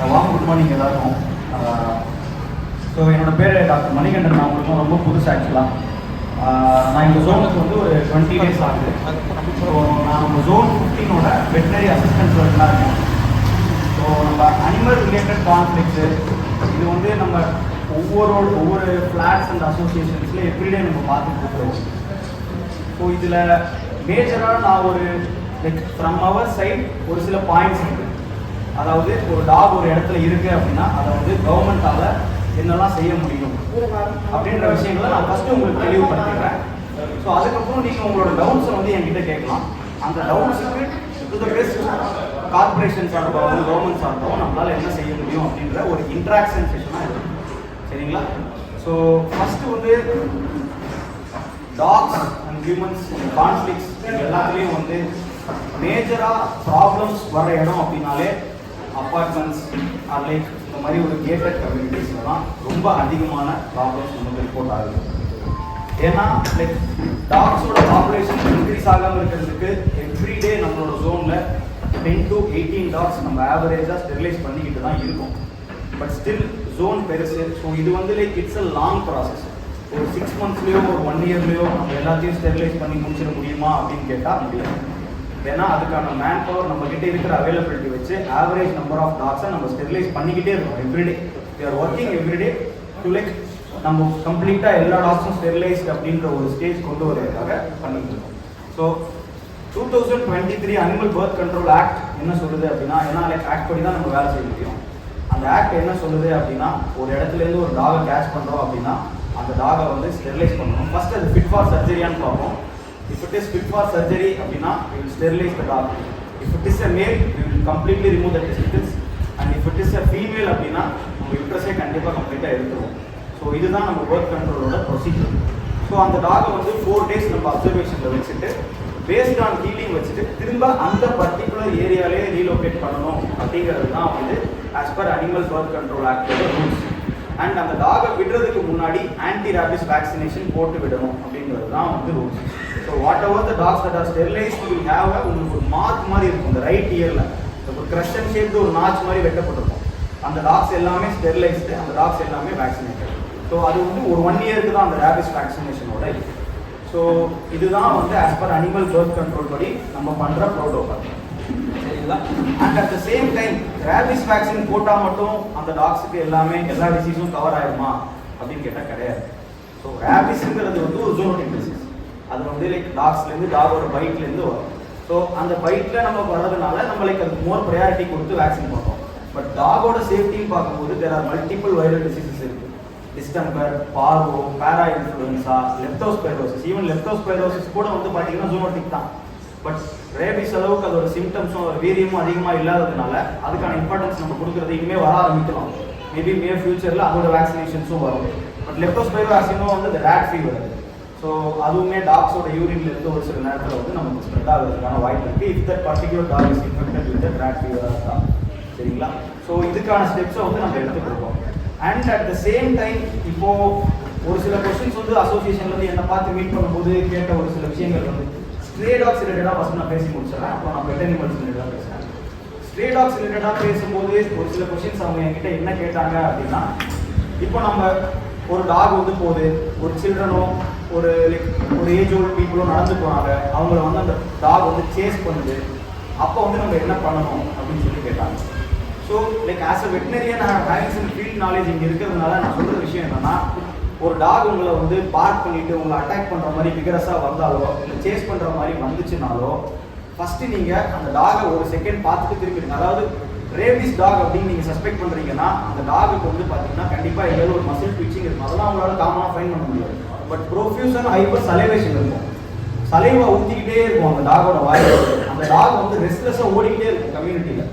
வாங்க, good morning எல்லாருக்கும். So என்னோட பேர் டாக்டர் மணிகண்டன். நான் உங்களுக்கும் ரொம்ப புதுசு ஆக்சுவலாக. நான் இந்த ஜோனுக்கு வந்து ஒரு 20 days ஆகுது. ஸோ நான் நம்ம ஜோன் 15ஓட வெட்டினரி அசிஸ்டன்ட் சர்ஜனாக இருக்கேன். ஸோ நம்ம அனிமல் ரிலேட்டட் கான்ஃப்ளிக்ஸு இது வந்து நம்ம ஒவ்வொரு ஃப்ளாட்ஸ் அண்ட் அசோசியேஷன்ஸில் எவ்ரிடே நம்ம பார்த்துட்டு இருக்கிறோம். ஸோ இதில் மேஜராக நான் ஒரு ஃப்ரம் அவர் சைட் ஒரு சில பாயிண்ட்ஸ் இருக்குது. அதாவது ஒரு டாக் ஒரு இடத்துல இருக்குது அப்படின்னா அதை வந்து கவர்மெண்ட்டால் என்னெல்லாம் செய்ய முடியும் அப்படின்ற விஷயங்களை நான் ஃபஸ்ட்டு உங்களுக்கு தெளிவுபடுத்திக்கிறேன். ஸோ அதுக்கப்புறம் நீங்கள் உங்களோட டவுட்ஸை வந்து என்கிட்ட கேட்கலாம். அந்த டவுட்ஸுக்கு டு த பெஸ்ட் கார்பரேஷன் சார்பாகவும் கவர்மெண்ட் சார்பாகவும் நம்மளால் என்ன செய்ய முடியும் அப்படின்ற ஒரு இன்ட்ராக்ஷன் செஷனாக இருக்கும். சரிங்களா? ஸோ ஃபஸ்ட்டு வந்து டாக்ஸ் அண்ட் ஹியூமன்ஸ் கான்ஃப்ளிக்ஸ் எல்லாத்துலேயும் வந்து மேஜராக ப்ராப்ளம்ஸ் வர இடம் அப்படின்னாலே அப்பார்ட்மெண்ட்ஸ் ஆர் லைக் இந்த மாதிரி ஒரு கேட்டட் கம்யூனிட்டிஸில் தான் ரொம்ப அதிகமான ப்ராப்ளம்ஸ் நமக்கு ரிப்போர்ட் ஆகுது. ஏன்னா லைக் டாக்ஸோட பாப்புலேஷன் இன்க்ரீஸ் ஆகாமல் இருக்கிறதுக்கு எவ்ரிடே நம்மளோட ஜோனில் 10 to 18 டாக்ஸ் நம்ம ஆவரேஜாக ஸ்டெரிலைஸ் பண்ணிக்கிட்டு தான் இருக்கும். பட் ஸ்டில் ஜோன் பெருசு. ஸோ இது வந்து like it's a long process. ஒரு 6 monthsலேயோ ஒரு 1 yearலேயோ நம்ம எல்லாத்தையும் ஸ்டெரிலைஸ் பண்ணி முடிச்சிட முடியுமா அப்படின்னு கேட்டால் முடியாது. ஏன்னா அதுக்கான மேன் பவர் நம்ம கிட்ட இருக்கிற அவைலபிலிட்டி வச்சு ஆவரேஜ் நம்பர் ஆஃப் டாக்ஸை நம்ம ஸ்டெரிலைஸ் பண்ணிக்கிட்டே இருக்கோம் everyday. We are working everyday to like நம்ம கம்ப்ளீட்டாக எல்லா டாக்ஸும் ஸ்டெரிலைஸ்ட் அப்படின்ற ஒரு ஸ்டேஜ் கொண்டு வரதுக்காக பண்ணிட்டு இருக்கோம். So 2023 animal birth control act என்ன சொல்லுது அப்படின்னா, ஏன்னா லைக் ஆக்ட் படி தான் நம்ம வேலை செய்ய முடியும். அந்த ஆக்ட் என்ன சொல்லுது அப்படின்னா, ஒரு இடத்துலேருந்து ஒரு டாகை கேட்ச் பண்ணுறோம் அப்படின்னா அந்த டாகை வந்து ஸ்டெரிலைஸ் பண்ணணும். ஃபர்ஸ்ட் அது ஃபிட் ஃபார் சர்ஜரியான்னு பார்ப்போம். If it is fit for surgery அப்படின்னா we will sterilize the dog. If it is a male we will completely remove the testicles, and if it is a female அப்படின்னா நம்ம யூட்ரஸே கண்டிப்பாக கம்ப்ளீட்டாக எடுத்துருவோம். So இதுதான் நம்ம birth கண்ட்ரோலோட procedure. So அந்த டாகை வந்து 4 days நம்ம அப்சர்வேஷனில் வச்சுட்டு பேஸ்ட் ஆன் ஹீலிங் வச்சுட்டு திரும்ப அந்த பர்டிகுலர் ஏரியாலே ரீலோகேட் பண்ணணும் அப்படிங்கிறது தான் வந்து as per animal birth control ஆக்டோட ரூல்ஸ். அண்ட் அந்த டாகை விடுறதுக்கு முன்னாடி ஆன்டி ரேபிஸ் வேக்சினேஷன் போட்டு விடணும் அப்படிங்கிறது தான் வந்து rules. So whatever the dogs that are sterilized will have உங்களுக்கு ஒரு மார்க் மாதிரி இருக்கும் இந்த ரைட் இயரில். ஒரு கிரஷன் ஷேப்டு ஒரு நாச் மாதிரி வெட்டப்பட்டிருக்கும். அந்த டாக்ஸ் எல்லாமே ஸ்டெரிலைஸ்டு, அந்த டாக்ஸ் எல்லாமே வேக்சினேட்டட். ஸோ அது வந்து ஒரு 1 yearக்கு தான் அந்த ரேபிஸ் வேக்சினேஷனோட இருக்குது. ஸோ இதுதான் வந்து as per animal birth control படி நம்ம பண்ணுற ப்ரோட்டோகால். சரிங்களா? And at the same time rabies vaccine போட்டால் மட்டும் அந்த டாக்ஸுக்கு எல்லா டிசீஸும் கவர் ஆகிடுமா அப்படின்னு கேட்டால் கிடையாது. ஸோ ரேபிஸ்ங்கிறது வந்து ஒரு ஜூனோட்டிக் டிசீஸ். அது வந்து லைக் டாக்ஸ்லேருந்து டாகோட பைட்லேருந்து வரும். ஸோ அந்த பைட்டில் நமக்கு வர்றதுனால நம்ம லைக் அதுக்கு மோர் ப்ரையாரிட்டி கொடுத்து வேக்சின் பண்ணுறோம். பட் டாகோட சேஃப்டின்னு பார்க்கும்போது there are multiple viral diseases இருக்குது. Distemper, parvo, para influenza, leptospirosis. Even leptospirosis கூட வந்து பார்த்தீங்கன்னா ஜூனோட்டிக் தான். பட் ரேபிஸ் அளவுக்கு அதோட சிம்டம்ஸும் ஒரு வீரியமும் அதிகமாக இல்லாததுனால அதுக்கான இம்பார்ட்டன்ஸ் நம்ம கொடுக்குறது இனிமேல் வர ஆரம்பிக்கலாம். மேபி நியர் ஃபியூச்சரில் அதோட வேக்சினேஷன்ஸும் வரும். பட் லெப்டோஸ்பைரோ ஆசினோ வந்து இந்த ரேட் ஃபீவர் அது. ஸோ அதுவுமே டாக்ஸோட யூரின்ல இருந்து ஒரு சில நேரத்தில் வந்து நமக்கு ஸ்ப்ரெட் ஆகிறதுக்கான வாய்ப்பு இருக்குது. If that particular dog is infected with that rat ஃபீவராக இருக்கா. சரிங்களா? ஸோ இதுக்கான ஸ்டெப்ஸை வந்து நம்ம எடுத்துகிட்டு இருக்கோம். And at the same time இப்போது ஒரு சில கொஸ்டின்ஸ் வந்து அசோசியேஷன்லேருந்து என்னை பார்த்து மீட் பண்ணும்போது கேட்ட ஒரு சில விஷயங்கள் வந்து ஸ்ட்ரே டாக்ஸ் ரிலேட்டடாக ஃபஸ்ட் நான் பேசி முடிச்சிடறேன். அப்புறம் நான் பெட் அனிமல்ஸ் ரிலேட்டடாக பேசுகிறேன். ஸ்ட்ரே டாக்ஸ் ரிலேட்டடாக பேசும்போது ஒரு சில கொஸ்டின்ஸ் அவங்க என்கிட்ட என்ன கேட்டாங்க அப்படின்னா, இப்போ நம்ம ஒரு டாக் வந்து போகுது, ஒரு சில்ட்ரனோ ஒரு லைக் ஒரு ஏஜ் ஓல்டு பீப்புளும் நடந்து போனாங்க, அவங்கள வந்து அந்த டாக் வந்து சேஸ் பண்ணுது, அப்போ வந்து நம்ம என்ன பண்ணணும் அப்படின்னு சொல்லி கேட்டாங்க. So like as a veterinarian having some field knowledge இங்கே இருக்கிறதுனால நான் சொல்கிற விஷயம் என்னென்னா, ஒரு டாக் உங்களை வந்து பார்க் பண்ணிவிட்டு உங்களை அட்டாக் பண்ணுற மாதிரி விகரஸாக வந்தாலோ இல்லை சேஸ் பண்ணுற மாதிரி வந்துச்சுனாலோ ஃபஸ்ட்டு நீங்கள் அந்த டாகை ஒரு செகண்ட் பார்த்துட்டு திரும்பிடுங்க. அதாவது ரேபிஸ் டாக் அப்படின்னு நீங்கள் சஸ்பெக்ட் பண்ணுறீங்கன்னா அந்த டாகுக்கு வந்து பார்த்தீங்கன்னா கண்டிப்பாக எங்கேயாவது ஒரு மசில் ட்விச்சிங் இருக்கும். அதெல்லாம் அவங்களால காமனாக ஃபைன் பண்ண முடியாது. பட் ப்ரொஃப்யூசன் ஹைப்பர் சலைவேஷன் இருக்கும். சலைவா ஊற்றிக்கிட்டே இருக்கும் அந்த டாகோட வாயில். அந்த டாக் வந்து ரெஸ்ட்லெஸ்ஸாக ஓடிக்கிட்டே இருக்கும் கம்யூனிட்டியில்.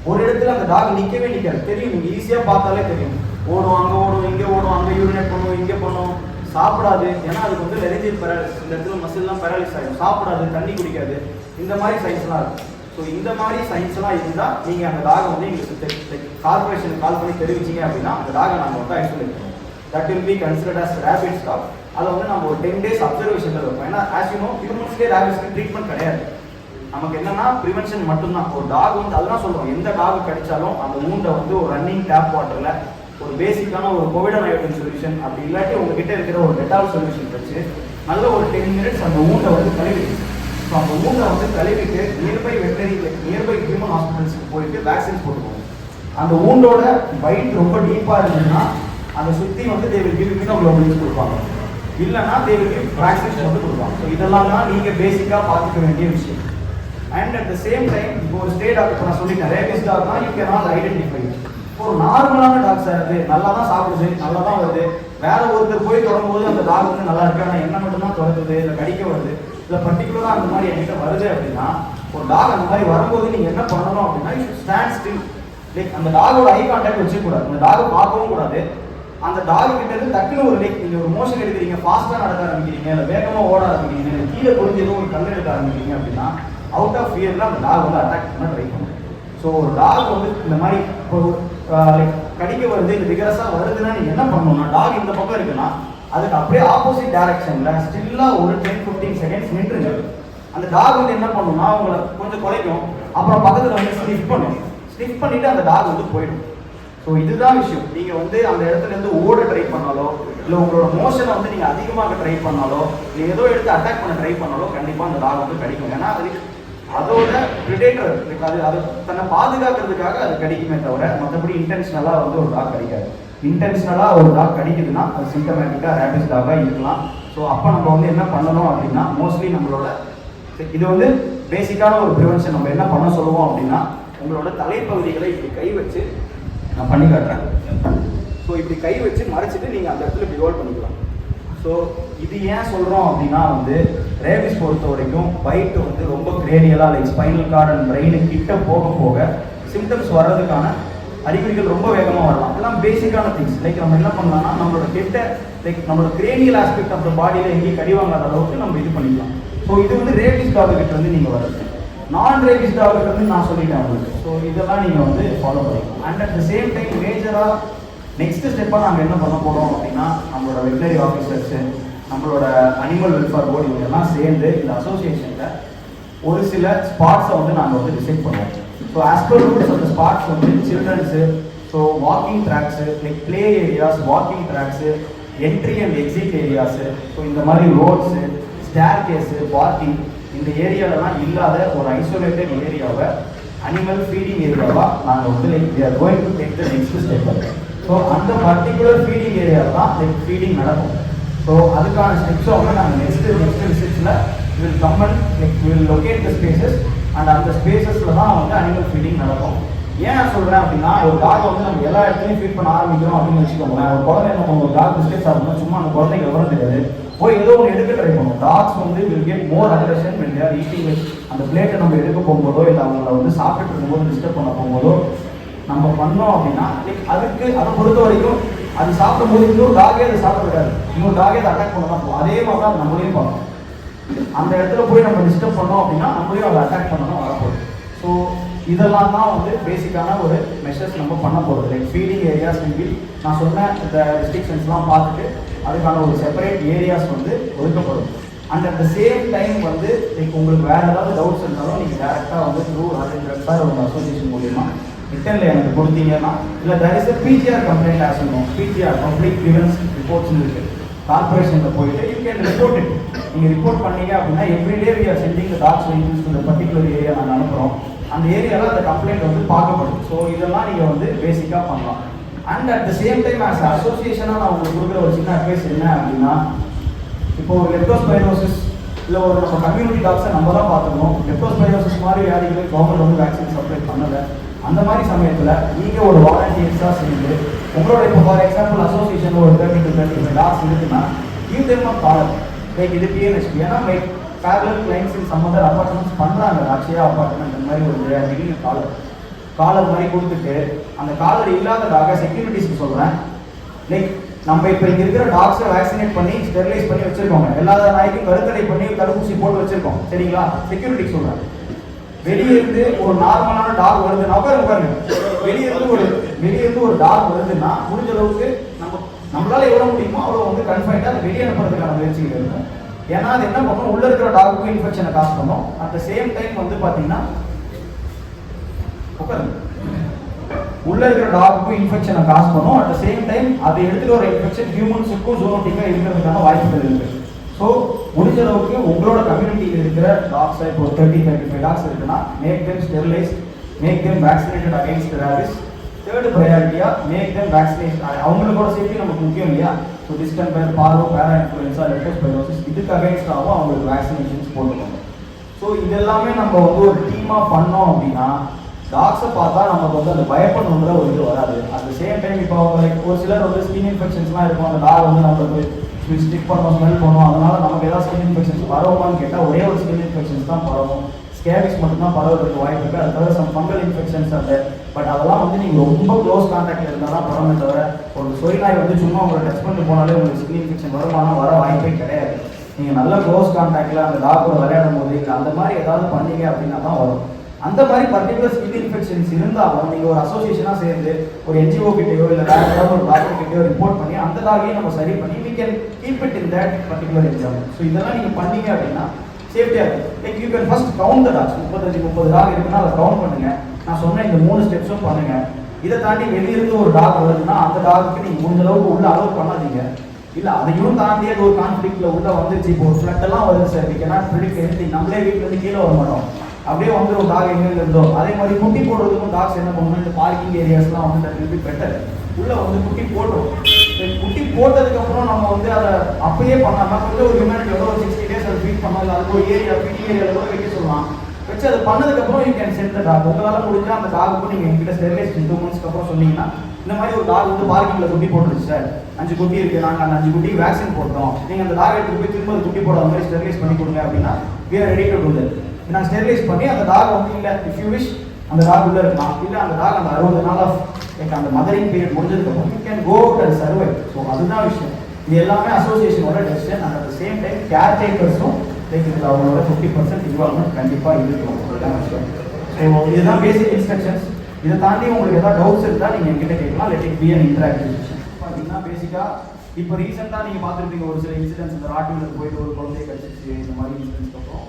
ஒரு இடத்துல அந்த டாக் நிற்கவே நிற்காது. தெரியும், நீங்கள் ஈஸியாக பார்த்தாலே தெரியும். ஓடும், அங்கே ஓடும், இங்கே ஓடும், அங்கே யூரினேட் பண்ணும், இங்கே பண்ணும். சாப்பிடாது, ஏன்னா அதுக்கு வந்து லெரிஜியல் பேராலிசிஸ், இந்த இடத்துல மசில்லாம் பேராலிசிஸ் ஆகிடும். சாப்பிடாது, தண்ணி குடிக்காது, இந்த மாதிரி சைன்ஸ்லாம் இருக்கும். ஸோ இந்த மாதிரி சயின்ஸ்லாம் இருந்தால் நீங்கள் அந்த டாகை வந்து எங்களுக்கு கார்பரேஷனுக்கு கால் பண்ணி தெரிவிச்சிங்க அப்படின்னா அந்த டாகை நாங்கள் வந்து ஐசோலேட் பண்ணுவோம். That will be considered as rabid dog. அதை வந்து நம்ம ஒரு 10 days அப்சர்வேஷனில் வைப்போம். ஏன்னா ஆஸ் யூ நோ ஹியூமன்ஸ்லேயே ரேபிஸ்க்கு ட்ரீட்மெண்ட் கிடையாது. நமக்கு என்னன்னா ப்ரிவென்ஷன் மட்டும்தான். ஒரு டாக் வந்து அதெல்லாம் சொல்றோம், எந்த டாக் கடிச்சாலும் அந்த மூண்டை வந்து ஒரு ரன்னிங் டேப் வாட்டர்ல ஒரு பேசிக்கான ஒரு கோவிடன் அயோடின் சொல்யூஷன், அப்படி இல்லாட்டி உங்ககிட்ட இருக்கிற ஒரு டெட்டால் சொல்யூஷன் வச்சு நல்ல ஒரு 10 மினிட்ஸ் அந்த ஊண்டை வந்து கழுவிட்டு, ஸோ அந்த ஊண்டை வந்து கழுவிட்டு நியர்பை ஹியூமன் ஹாஸ்பிட்டல்ஸ்க்கு போயிட்டு வேக்சின் போட்டுக்கோங்க. அந்த ஊண்டோட வயிட் ரொம்ப டீப்பாக இருந்ததுன்னா அதை சுற்றி வந்து தேவில் கிவ் இம்யூனோகுளோபுலின்ஸ் கொடுப்பாங்க, இல்லைன்னா தேவில் கிவ் வேக்சின்ஸ் வந்து கொடுப்பாங்க. ஸோ இதெல்லாம் தான் நீங்கள் பேசிக்காக பார்த்துக்க வேண்டிய விஷயம். And at the same time இப்போ ஒரு ஸ்டே டாக், இப்போ நான் சொல்லிட்டேன் ரேபிஸ் டாக்னா யூ கேன் நாட் ஐடென்டிஃபை. ஒரு நார்மலான டாக்ஸாக இருக்குது, நல்லா தான் சாப்பிடுது, நல்லா தான் வருது, வேற ஒருத்தர் போய் தொடரும்போது அந்த டாக் வந்து நல்லா இருக்கு, ஆனால் என்ன மட்டும் தான் தொடருது, இல்லை கடிக்க வருது, இல்லை பர்டிகுலராக அந்த மாதிரி என்கிட்ட வருது அப்படின்னா, ஒரு டாக் அந்த மாதிரி வரும்போது நீங்கள் என்ன பண்ணணும் அப்படின்னா you should stand still. Like அந்த டாகோட ஐ கான்டாக்ட் வச்சுக்கூடாது, அந்த டாகை பார்க்கவும் கூடாது. அந்த டாக் கிட்ட இருந்து டக்குன்னு ஒரு லைக் நீங்கள் ஒரு மோஷன் எடுக்கிறீங்க, ஃபாஸ்ட்டாக நடக்க ஆரம்பிக்கிறீங்க, இல்லை வேகமாக ஓட ஆரம்பிக்கிறீங்க, இல்லை கீழே குறைஞ்சு ஏதோ ஒரு கல் எடுக்க ஆரம்பிக்கிறீங்க அப்படின்னா அவுட் ஆஃப் ஃபியரில் அந்த டாக் வந்து அட்டாக் பண்ண ட்ரை பண்ணும். ஸோ ஒரு டாக் வந்து இந்த மாதிரி இப்போ லைக் கடிக்க வருது, இல்லை விகரஸாக வருதுன்னா நீங்கள் என்ன பண்ணணும்னா, டாக் இந்த பக்கம் இருக்குன்னா அதுக்கு அப்படியே ஆப்போசிட் டைரக்ஷனில் ஸ்டில்லாக ஒரு 10-15 செகண்ட்ஸ் நின்றுங்க. அந்த டாக் வந்து என்ன பண்ணணும்னா உங்களை கொஞ்சம் குலைக்கும், அப்புறம் பக்கத்தில் வந்து ஸ்னிஃப் பண்ணும், ஸ்னிஃப் பண்ணிவிட்டு அந்த டாக் வந்து போயிடும். ஸோ இதுதான் விஷயம். நீங்கள் வந்து அந்த இடத்துலேருந்து ஓட ட்ரை பண்ணாலோ, இல்லை உங்களோட மோஷனை வந்து நீங்கள் அதிகமாக ட்ரை பண்ணாலோ, இல்லை ஏதோ எடுத்து அட்டாக் பண்ண ட்ரை பண்ணாலோ கண்டிப்பாக அந்த டாக் வந்து கடிக்கும். ஏன்னா அது அதோட ப்ரிடேட்டர், அது தன்னை பாதுகாக்கிறதுக்காக அது கடிக்குமே தவிர மற்றபடி இன்டென்ஷனலாக வந்து ஒரு டாக் கடிக்காது. இன்டென்ஷனலாக ஒரு டாக் கடிக்குதுன்னா அது சிம்டமேட்டிக்காக ரேபிஸ் டாகாக இருக்கலாம். ஸோ அப்போ நம்ம வந்து என்ன பண்ணணும் அப்படின்னா, மோஸ்ட்லி நம்மளோட இது வந்து பேசிக்கான ஒரு ப்ரிவென்ஷன். நம்ம என்ன பண்ண சொல்லுவோம் அப்படின்னா, உங்களோட தலைப்பகுதிகளை இப்படி கை வச்சு, நான் பண்ணி காட்டுறேன். ஸோ இப்படி கை வச்சு மறைச்சிட்டு நீங்கள் அந்த இடத்துல இப்படி ஹோல்ட் பண்ணிக்கலாம். ஸோ இது ஏன் சொல்கிறோம் அப்படின்னா வந்து ரேபிஸ் பொறுத்த வரைக்கும் பைட்டு வந்து ரொம்ப கிரேனியலாக like spinal cord and brain கிட்ட போக போக சிம்டம்ஸ் வர்றதுக்கான அறிகுறிகள் ரொம்ப வேகமாக வரலாம். இதெல்லாம் பேசிக்கான திங்ஸ். லைக் நம்ம என்ன பண்ணலாம்னா, நம்மளோட கிட்ட லைக் நம்மளோட கிரேனியல் ஆஸ்பெக்ட் ஆஃப் த பாடியில் எங்கேயும் கடி வாங்காத அளவுக்கு நம்ம இது பண்ணிக்கலாம். ஸோ இது வந்து ரேபிஸ் டாக் கிட்ட வந்து நீங்கள் வருது. நான் ரேபிஸ் டாக் கிட்ட வந்து நான் சொல்லிட்டேன் உங்களுக்கு. ஸோ இதெல்லாம் நீங்கள் வந்து ஃபாலோ பண்ணிக்கலாம். And at the same time மேஜராக நெக்ஸ்ட் ஸ்டெப்பாக நாங்கள் என்ன பண்ண போகிறோம் அப்படின்னா, நம்மளோட வெட்டனரி ஆஃபீஸர்ஸு, நம்மளோட அனிமல் வெல்ஃபேர் போர்டு இவங்கெல்லாம் சேர்ந்து இந்த அசோசியேஷனில் ஒரு சில ஸ்பாட்ஸை வந்து நாங்கள் வந்து டிசைட் பண்ணுவோம். ஸோ ஆஸ் பர் ரூல்ஸ் அந்த ஸ்பாட்ஸ் வந்து childrens, so walking tracks, like play areas, walking tracks, entry and exit areas, so இந்த மாதிரி ரோட்ஸு, ஸ்டேர் கேஸு, பார்க்கிங், இந்த ஏரியாலலாம் இல்லாத ஒரு ஐசோலேட்டட் ஏரியாவை அனிமல் ஃபீடிங் ஏரியாவாக நாங்கள் வந்து like we are going to take the next step. So அந்த பர்டிகுலர் ஃபீடிங் ஏரியாவில் தான் லைக் ஃபீடிங் நடக்கும். ஸோ அதுக்கான ஸ்டெப்ஸை வந்து நாங்கள் நெக்ஸ்ட் விசிட்ஸில் will come and like will locate the spaces அண்ட் அந்த ஸ்பேசஸில் தான் வந்து அனிமல் ஃபீடிங் நடக்கும். ஏன் நான் சொல்கிறேன் அப்படின்னா, ஒரு டாக் வந்து நம்ம எல்லா இடத்துலையும் ஃபீட் பண்ண ஆரம்பிக்கிறோம் அப்படின்னு வச்சுக்கோங்களேன். ஒரு குழந்தை என்ன பண்ணுவோம், ஒரு டாக் பிஸ்கெட் சாப்பிடணும், சும்மா அந்த குழந்தைக்கு விவரம் தெரியாது, போய் ஏதோ ஒன்று எடுக்க ட்ரை பண்ணுவோம். டாக்ஸ் வந்து will get more aggression when they are eating. அந்த பிளேட்டை நம்ம எடுக்க போகும்போதோ, இல்லை அவங்கள வந்து சாப்பிட்டு இருக்கும்போது டிஸ்டர்ப் பண்ண போகும்போதோ நம்ம பண்ணோம் அப்படின்னா அதுக்கு அதை பொறுத்த வரைக்கும் அது சாப்பிடும்போது இன்னொரு டாகே அதை சாப்பிட விடாது, இன்னொரு டாகே அதை அட்டாக் பண்ண தான் போகும். அதே மாதிரி தான் நம்மளையும் பார்க்கணும். அந்த இடத்துல போய் நம்ம டிஸ்டர்ப் பண்ணோம் அப்படின்னா நம்மளையும் அதை அட்டாக் பண்ணணும் வரப்போகுது. ஸோ இதெல்லாம் தான் வந்து பேசிக்கான ஒரு மெஷர்ஸ் நம்ம பண்ண போகிறது. லைக் ஃபீடிங் ஏரியாஸ் வில் நான் சொன்ன இந்த ரெஸ்ட்ரிக்ஷன்ஸ்லாம் பார்த்துட்டு அதுக்கான ஒரு செப்பரேட் ஏரியாஸ் வந்து ஒதுக்கப்படும். And at the same time வந்து லைக் உங்களுக்கு வேறு ஏதாவது டவுட்ஸ் இருந்தாலும் நீங்கள் டேரெக்டாக வந்து த்ரூ ராஜேந்திரன் சார் ஒரு அசோசியேஷன் மூலியமாக ரிட்டனில் எனக்கு கொடுத்தீங்கன்னா, இல்லை there is a PGR complaint as you know, PGR public grievance ரிப்போர்ட்ஸ்னு இருக்குது, கார்பரேஷனில் போயிட்டு யூ கேன் ரிப்போர்ட் இட். நீங்கள் ரிப்போர்ட் பண்ணீங்க அப்படின்னா everyday we are sending the dogs vehicles to the particular area நாங்கள் அனுப்புகிறோம். அந்த ஏரியாவில் அந்த கம்ப்ளைண்ட் வந்து பார்க்கப்படும். ஸோ இதெல்லாம் நீங்கள் வந்து பேசிக்காக பண்ணலாம். And at the same time as அசோசியேஷனாக நான் உங்களுக்கு கொடுக்குற ஒரு சின்ன அட்வைஸ் என்ன அப்படின்னா, இப்போ ஒரு லெப்டோஸ்பைரோசிஸ் இல்லை ஒரு நம்ம கம்யூனிட்டி டாக்ஸை நம்ம தான் பார்த்துக்கணும். லெப்டோஸ்பைரோசிஸ் மாதிரி வியாதிகளை கவர்மெண்ட் வந்து வேக்சின் சப்ளை பண்ணலை. அந்த மாதிரி சமயத்தில் நீங்கள் ஒரு வாலண்டியர்ஸாக சேர்ந்து உங்களோட இப்போ ஃபார் எக்ஸாம்பிள் அசோசியேஷன் ஒரு 30 to 35 டாக்ஸ் இருக்குன்னா give them a collar like இது PNHP. ஏன்னா like parallel clients in some other apartments பண்ணுறாங்க, அக்ஷயா அப்பார்ட்மெண்ட் அந்த மாதிரி ஒரு நீங்கள் காலர் மாதிரி கொடுத்துட்டு அந்த காலர் இல்லாததாக செக்யூரிட்டிஸ்க்கு சொல்கிறேன். லைக் நம்ம இப்போ இங்கே இருக்கிற டாக்ஸை வேக்சினேட் பண்ணி ஸ்டெரிலைஸ் பண்ணி வச்சுருக்கோங்க, எல்லா நாய்க்கும் கருத்தடை பண்ணி தடுப்பூசி போட்டு வச்சுருக்கோம், சரிங்களா? செக்யூரிட்டிக்கு சொல்கிறேன், வெளியே இருந்து ஒரு நார்மலான டாக் வருதுன்னா உட்காருங்க, வெளியே இருந்து ஒரு டாக் வருதுன்னா முடிஞ்ச அளவுக்கு நம்மளால எவ்வளோ முடியுமோ அவ்வளோ வந்து கன்ஃபைண்டாக அதை வெளியே அனுப்புறதுக்கான முயற்சிகள் இருக்கும். ஏன்னா அது என்ன பண்ணும், உள்ள இருக்கிற டாகுக்கும் இன்ஃபெக்ஷனை காஸ் பண்ணும். அட் த சேம் டைம் வந்து பார்த்தீங்கன்னா உள்ள இருக்கிற டாகுக்கும் இன்ஃபெக்ஷனை காஸ் பண்ணும். அட் த சேம் டைம் அதை எடுத்துகிட்டு ஒரு இன்ஃபெக்ஷன் ஹியூமன்ஸுக்கும் ஜூனோட்டிக்காக இருக்கிறதுக்கான வாய்ப்புகள் இருக்கு. ஸோ முடிஞ்ச அளவுக்கு உங்களோட கம்யூனிட்டியில் இருக்கிற டாக்ஸை இப்போ 30-35 டாக்ஸ் இருக்குன்னா make them sterilize, make them vaccinated against rabies. Third ப்ரையாரிட்டியா மேக் தெம் வேக்சினேஷன். அவங்களோட சேஃப்டி நமக்கு முக்கியம் இல்லையா? So distemper, parvo, para influenza, leptospirosis இதுக்கு அகைன்ஸ்டாகவும் அவங்களுக்கு வேக்சினேஷன்ஸ் போட்டுக்கணும். ஸோ இதெல்லாமே நம்ம வந்து ஒரு டீமாக பண்ணோம் அப்படின்னா டாக்ஸை பார்த்தா நமக்கு வந்து அந்த பயப்படணுன்ற ஒரு இது வராது. அட் த சேம் டைம் இப்போ ஒரு சிலர் வந்து ஸ்கின் இன்ஃபெக்ஷன்ஸ்லாம் இருக்கும், அந்த டாக் வந்து நம்மளுக்கு ஸ்டிக் பண்ணுவோம், ஸ்மெல் பண்ணுவோம், அதனால நமக்கு ஏதாவது ஸ்கின் இன்ஃபெக்ஷன்ஸ் பரவுமான்னு கேட்டால் ஒரே ஒரு ஸ்கின் இன்ஃபெக்ஷன்ஸ் தான் பரவும். ஸ்கேபிஸ் மட்டும்தான் பரவுறதுக்கு வாய்ப்பு இருக்குது. அது தவிர சம் ஃபங்கல் இன்ஃபெக்ஷன்ஸ் அந்த பட் அதெல்லாம் வந்து நீங்கள் ரொம்ப க்ளோஸ் கான்டாக்டில் இருந்தால் தான் பரவுமே தவிர ஒரு சொரிநாய் வந்து சும்மா உங்களை டச் பண்ணிட்டு போனாலே உங்களுக்கு ஸ்கின் இன்ஃபெக்ஷன் வருமானம் வர வாய்ப்பே கிடையாது. நீங்கள் நல்ல க்ளோஸ் கான்டாக்டில் அந்த டாக்டரை விளையாடும் போது இல்லை அந்த மாதிரி ஏதாவது பண்ணீங்க அப்படின்னா தான் வரும். அந்த மாதிரி பர்டிகுலர் ஸ்கின் இன்ஃபெக்ஷன்ஸ் இருந்தாலும் நீங்கள் ஒரு அசோசியேஷனாக சேர்ந்து ஒரு என்ஜிஓ கிட்டேயோ இல்லை வேறு ஏதாவது ஒரு டாக்டர் கிட்டேயோ ரிப்போர்ட் பண்ணி அந்த டாகையும் நம்ம சரி பண்ணி we can keep it in that particular exam. So இதெல்லாம் நீங்கள் பண்ணீங்க அப்படின்னா சேஃப்டியாக இருக்கும். Like you can first count the dogs. 35-30 dog இருக்குன்னா அதை கவுண்ட் பண்ணுங்க. நான் சொன்ன இந்த 3 ஸ்டெப்ஸும் பண்ணுங்க. இதை தாண்டி வெளியிருந்து ஒரு டாக் வருதுன்னா அந்த டாக்கு நீங்கள் முடிஞ்ச அளவுக்கு உள்ள அலோவ் பண்ணாதீங்க. இல்லை அதையும் தாண்டி அது ஒரு கான்ஃப்ளிக்ட்ல உள்ள வந்துருச்சு. இப்போ ஒரு ஃப்ளட் எல்லாம் வருது sir, we cannot predict anything. நம்மளே வீட்டிலேருந்து கீழே வர மாட்டோம், அப்படியே வந்து ஒரு டாக் எங்கே இருந்தோ. அதே மாதிரி குட்டி போடுறதுக்கும் டாக்ஸ் என்ன பண்ணணும், இந்த பார்க்கிங் ஏரியாஸ்லாம் வந்து தட் வில் பி பெட்டர். உள்ள வந்து குட்டி போட்டோம், குட்டி போட்டதுக்கப்புறம் நம்ம வந்து அதை அப்படியே பண்ணாமல் கொஞ்சம் ஒரு ஹியூமனிட்டியோட ஒரு 60 days அதை ஃபீட் பண்ணோம். இல்லை அதுக்கு ஒரு ஏரியா ஃபீடிங் ஏரியாவில் கூட வைக்க சொல்லலாம். வச்சு அது பண்ணதுக்கப்புறம் you can send the dog. உங்களால் முடிஞ்சால் அந்த டாகுக்கும் நீங்கள் எங்கிட்ட ஸ்டெரிலைஸ் 2 monthsக்கு அப்புறம் சொன்னீங்கன்னா இந்த மாதிரி ஒரு டாக் வந்து பார்க்கிங்கில் குட்டி போட்டுருச்சு சார், 5 குட்டி இருக்குது, நாங்கள் அந்த 5 குட்டி வேக்சின் போட்டோம், நீங்கள் அந்த டாக் எடுத்து போய் திரும்ப குட்டி போடாத மாதிரி ஸ்டெரிலைஸ் பண்ணி கொடுங்க அப்படின்னா we are ready to do that. நான் ஸ்டெரிலைஸ் பண்ணி அந்த டாக் வந்து இல்லை இஃப் யூ விஷ் அந்த டாக் உள்ள இருக்கலாம், இல்லை அந்த டாக் அந்த 60 நாள் ஆஃப் லைக் அந்த மதரிங் பீரியட் முடிஞ்சதுக்கப்புறம் you can go out and survive. So அதுதான் விஷயம். இது எல்லாமே அசோசியேஷனோட decision. And at the same time கேர் டேக்கர்ஸும் லைக் இதில் அவங்களோட 50% இன்வால்வ்மெண்ட் கண்டிப்பாக இருக்கும். அதுதான் விஷயம். ஸோ இதுதான் பேசிக் இன்ஸ்ட்ரக்ஷன்ஸ். இதை தாண்டி உங்களுக்கு ஏதாவது டவுட்ஸ் இருந்தால் நீங்கள் என்கிட்ட கேட்கலாம். Let it be an interactive session. பார்த்தீங்கன்னா பேசிக்காக இப்போ ரீசெண்டாக நீங்கள் பார்த்துருப்பீங்க ஒரு சில இன்சிடென்ட்ஸ், இந்த ராட்டில் போயிட்டு ஒரு குழந்தைய கழிச்சிச்சு, இந்த மாதிரி இன்சிடென்ட்ஸ்க்கு அப்புறம்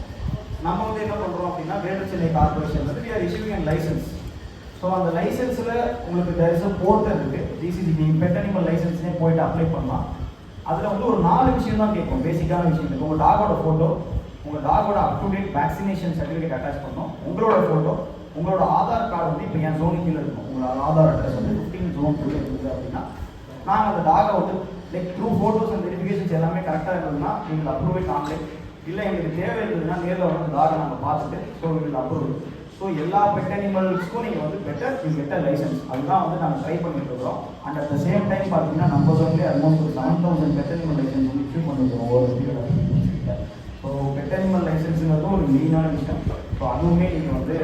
நம்ம வந்து என்ன பண்ணுறோம் அப்படின்னா கிரேட்டர் சென்னை கார்பரேஷன் வந்து we are issuing a license. So அந்த லைசன்ஸில் உங்களுக்கு there is a portal இருக்குது, டிசிசி நீங்கள் பெட் அனிமல் லைசன்ஸ்னே போயிட்டு அப்ளை பண்ணலாம். அதில் வந்து ஒரு 4 விஷயம் தான் கேட்கும், பேசிக்கான விஷயம் இருக்குது. உங்கள் டாகோட ஃபோட்டோ, உங்கள் டாகோட up to date vaccination certificate attach பண்ணணும், உங்களோட ஃபோட்டோ, உங்களோட ஆதார் கார்டு வந்து இப்போ என் ஜோனுக்கு கீழே இருக்கும், உங்களோட ஆதார் அட்ரஸ் வந்து 15 zone கீழே இருக்குது அப்படின்னா நாங்கள் அந்த டாகை வந்து like through photos and verifications எல்லாமே கரெக்டாக இருந்ததுன்னா நீங்கள் அப்ரூவ் இட் ஆன்லைன். இல்லை எங்களுக்கு தேவை இருந்ததுன்னா நேரில் வந்து டாகை நாங்கள் பார்த்துட்டு ஸோ உங்களுக்கு அப்ரூவ். ஸோ எல்லா பெட் அனிமல்ஸ்க்கும் நீங்கள் வந்து better you get a license. அதுதான் வந்து நாங்கள் ட்ரை பண்ணிட்டு இருக்கிறோம். And at the same time பார்த்தீங்கன்னா நம்ம ஜோன்லேயே ஆல்மோஸ்ட் ஒரு 7000 பெட் அனிமல் லைசன்ஸ் வந்து இஷ்யூ பண்ணிருக்கோம் ஒரு பீரியட். ஸோ பெட் அனிமல் லைசன்ஸுங்கிறது ஒரு மெயினான விஷயம். ஸோ அதுவுமே நீங்கள் வந்து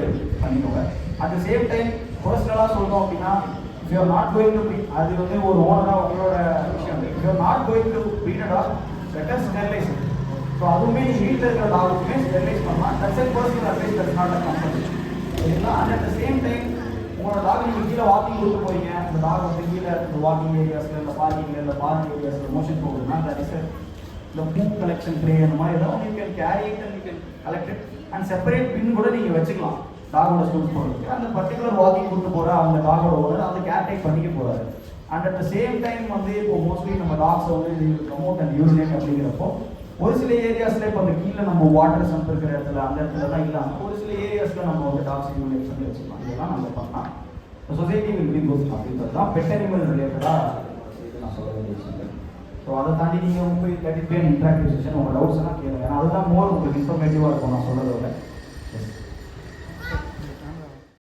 பண்ணிக்கோங்க. அட் த சேம் டைம் பர்சனலாக சொல்லணும் அப்படின்னா if you are not going to be அது வந்து ஒரு ஓனராக உங்களோட விஷயம். if you are not going to breed a dog, let us sterilize it. So அதுவுமே நீங்கள் வீட்டில் இருக்கிற டாகுக்குமே ஸ்டெரிலைஸ் பண்ணலாம். That's a personal advice, that's not a compulsory. சரிங்களா? And at the same time உங்களோட டாக் நீங்கள் கீழே வாக்கிங் கொடுக்க போறீங்க, அந்த டாக் வந்து கீழே இந்த வாக்கிங் ஏரியாஸில் இல்லை பார்க்கிங்கில் இல்லை பார்க்கிங் ஏரியாஸில் மோஷன் போகுதுன்னா தட் இஸ் இந்த பூ கலெக்ஷன் ட்ரே அந்த மாதிரி ஏதாவது you can carry it and you can collect it and separate bin கூட நீங்கள் வச்சுக்கலாம் டாகோட ஸ்டூல்ஸ் போகிறதுக்கு. அந்த பர்டிகுலர் வாக்கிங் கொடுத்து போகிற அவங்க டாகோட ஓனர் அந்த கேர் டேக் பண்ணிக்க போகிறாரு. And at the same time வந்து இப்போ மோஸ்ட்லி நம்ம டாக்ஸை வந்து ப்ரமோட் அண்ட் யூரினேட் அப்படிங்கிறப்போ ஒரு சில ஏரியாஸில் இப்போ அந்த கீழே நம்ம வாட்டர் சம்ப் இருக்கிற இடத்துல அந்த இடத்துல தான் இல்லாமல் ஒரு சில ஏரியாஸில் நம்ம வந்து டாக்ஸ் யூரினேட் பண்ணி வச்சுக்கலாம். இதெல்லாம் நம்ம பண்ணலாம். சொசைட்டி வில் பி குட் அப்படின்றது தான் பெட் அனிமல் ரிலேட்டடாக இது நான் சொல்ல வேண்டிய விஷயம். ஸோ அதை தாண்டி நீங்கள் போய் let it be an interactive session. உங்கள் டவுட்ஸ் எல்லாம் கேளுங்க. ஏன்னா அதுதான் மோர் உங்களுக்கு இன்ஃபர்மேட்டிவாக இருக்கும் நான் சொல்கிறத விட.